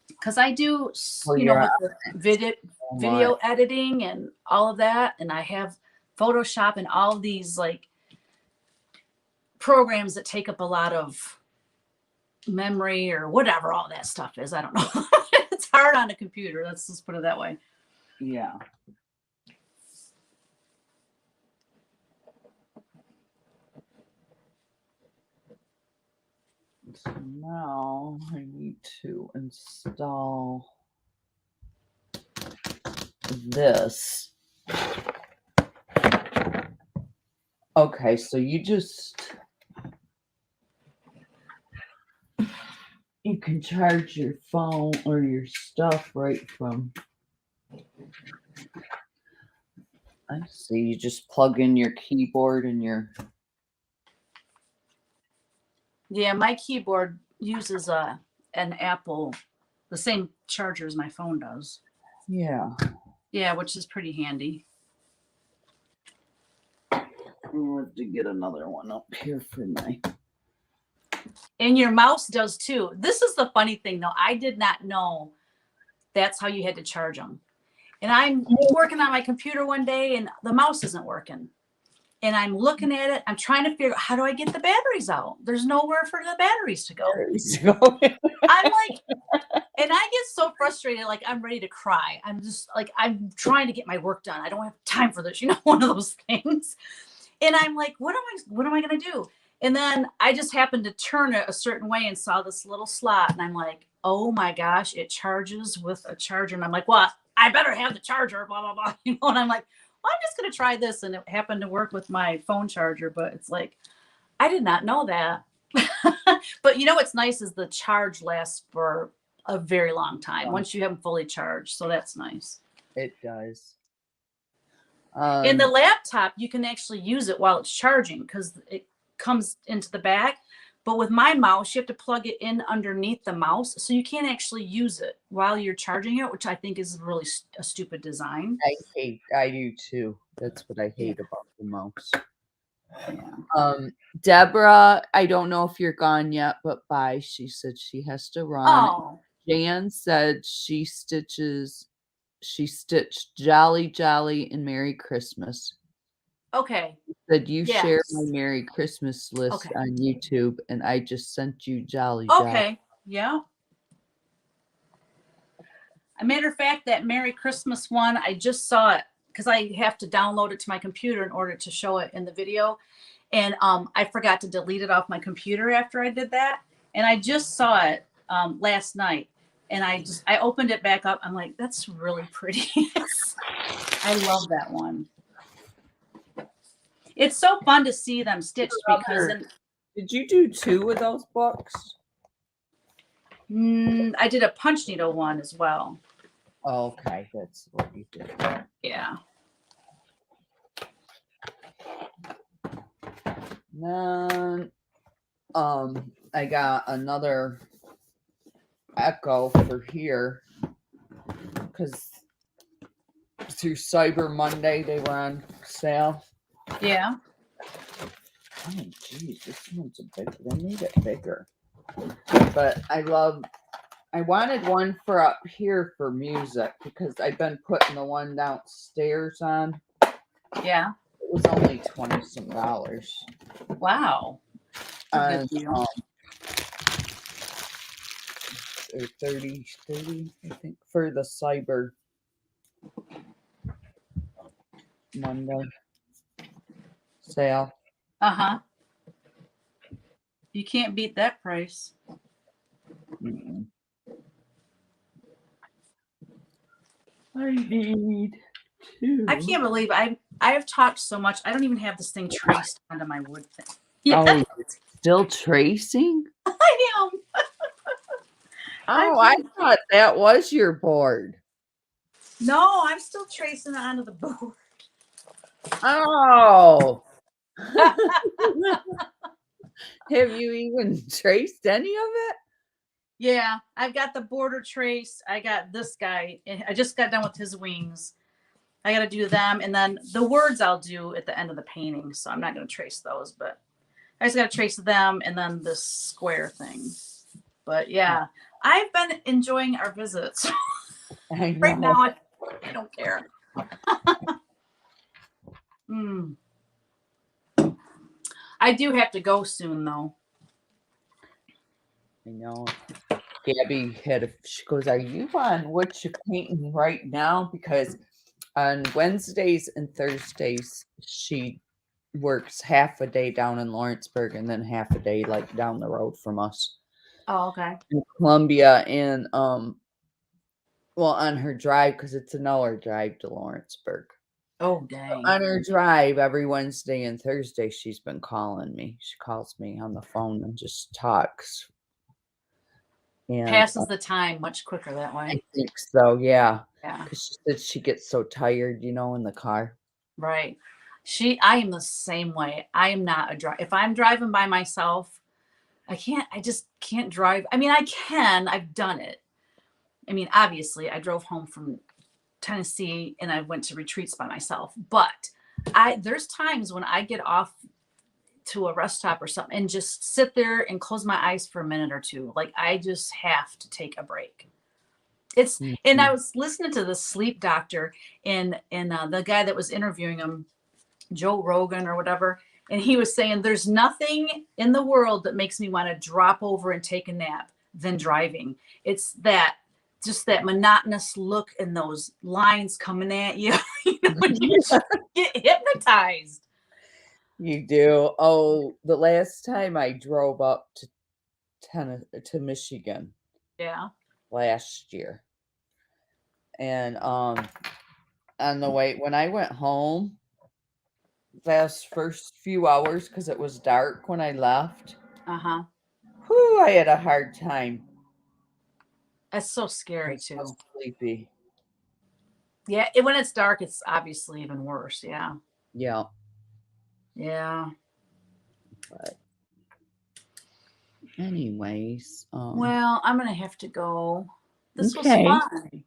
because I do, with the video editing and all of that, and I have Photoshop and all of these like programs that take up a lot of memory or whatever all that stuff is. I don't know. It's hard on a computer. Let's just put it that way. Yeah. So now I need to install this. Okay, so you can charge your phone or your stuff right from. I see. You just plug in your keyboard and your. Yeah, my keyboard uses an Apple, the same charger as my phone does. Yeah. Yeah, which is pretty handy. I'll have to get another one up here for my. And your mouse does too. This is the funny thing, though. I did not know that's how you had to charge them. And I'm working on my computer one day, and the mouse isn't working. And I'm looking at it. I'm trying to figure out, how do I get the batteries out? There's nowhere for the batteries to go. I'm like, and I get so frustrated, like I'm ready to cry. I'm just like, I'm trying to get my work done. I don't have time for this, one of those things. And I'm like, what am I going to do? And then I just happened to turn it a certain way and saw this little slot. And I'm like, oh my gosh, it charges with a charger. And I'm like, well, I better have the charger, blah, blah, blah. And I'm like, well, I'm just going to try this. And it happened to work with my phone charger, but it's like, I did not know that. But what's nice is the charge lasts for a very long time once you have them fully charged. So that's nice. It does. In the laptop, you can actually use it while it's charging because it comes into the back. But with my mouse, you have to plug it in underneath the mouse. So you can't actually use it while you're charging it, which I think is really a stupid design. I do too. That's what I hate about the mouse. Yeah. Deborah, I don't know if you're gone yet, but bye. She said she has to run. Oh. Jan said she stitched Jolly Jolly and Merry Christmas. Okay. She said you share my Merry Christmas list on YouTube, and I just sent you Jolly Jolly. Okay. Yeah. A matter of fact, that Merry Christmas one, I just saw it because I have to download it to my computer in order to show it in the video. And I forgot to delete it off my computer after I did that. And I just saw it last night. And I opened it back up. I'm like, that's really pretty. I love that one. It's so fun to see them stitched because. Did you do 2 of those books? I did a punch needle one as well. Oh, okay, that's what you did. Yeah. Then, I got another Echo for here because through Cyber Monday they were on sale. Yeah. Oh, geez, this one's a big. They made it bigger, but I wanted one for up here for music because I've been putting the one downstairs on. Yeah. It was only $20-some. Wow. And, or 30, I think, for the Cyber Monday sale. Uh-huh. You can't beat that price. Mm-mm. I need to. I can't believe I have talked so much. I don't even have this thing traced onto my wood thing. Yeah. Oh, it's still tracing? I am. Oh, I thought that was your board. No, I'm still tracing it onto the board. Oh. Have you even traced any of it? Yeah, I've got the border trace. I got this guy. I just got done with his wings. I got to do them. And then the words I'll do at the end of the painting. So I'm not going to trace those, but I just got to trace them and then this square thing. But yeah, I've been enjoying our visits. Right now, I don't care. I do have to go soon, though. I know. Gabby she goes, are you on Whatcha Paintin right now? Because on Wednesdays and Thursdays, she works half a day down in Lawrenceburg and then half a day like down the road from us. Oh, okay. In Columbia, and on her drive, because it's an hour drive to Lawrenceburg. Oh, dang. On her drive every Wednesday and Thursday, she's been calling me. She calls me on the phone and just talks. And passes the time much quicker that way. I think so, yeah. Yeah. Because she said she gets so tired, in the car. Right. I am the same way. I am not a driver. If I'm driving by myself, I just can't drive. I mean, I can. I've done it. I mean, obviously, I drove home from Tennessee and I went to retreats by myself. But there's times when I get off to a rest stop or something and just sit there and close my eyes for a minute or two. Like I just have to take a break. And I was listening to the sleep doctor and the guy that was interviewing him, Joe Rogan or whatever, and he was saying there's nothing in the world that makes me want to drop over and take a nap than driving. It's that just that monotonous look and those lines coming at you. You know, you just get hypnotized. You do. Oh, the last time I drove up to Michigan Yeah. last year. And on the way when I went home, those first few hours, because it was dark when I left, Uh-huh. whew, I had a hard time. That's so I scary was so too. sleepy. Yeah, when it's dark, it's obviously even worse. Yeah. Yeah. Yeah. But anyways, Well, I'm gonna have to go. This was okay. fun.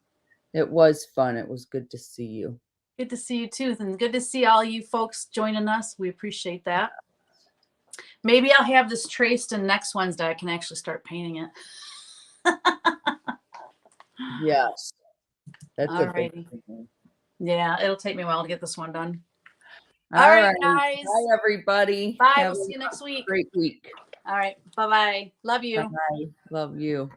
It was fun. It was good to see you. Good to see you too, and good to see all you folks joining us. We appreciate that. Maybe I'll have this traced, and next Wednesday I can actually start painting it. Yes. That's a big Alrighty. thing. Yeah, it'll take me a while to get this one done. All All right, right. guys. Bye, everybody. Bye. Have We'll see a you next week. great week. All right. Bye-bye. Love you. Bye. Love you.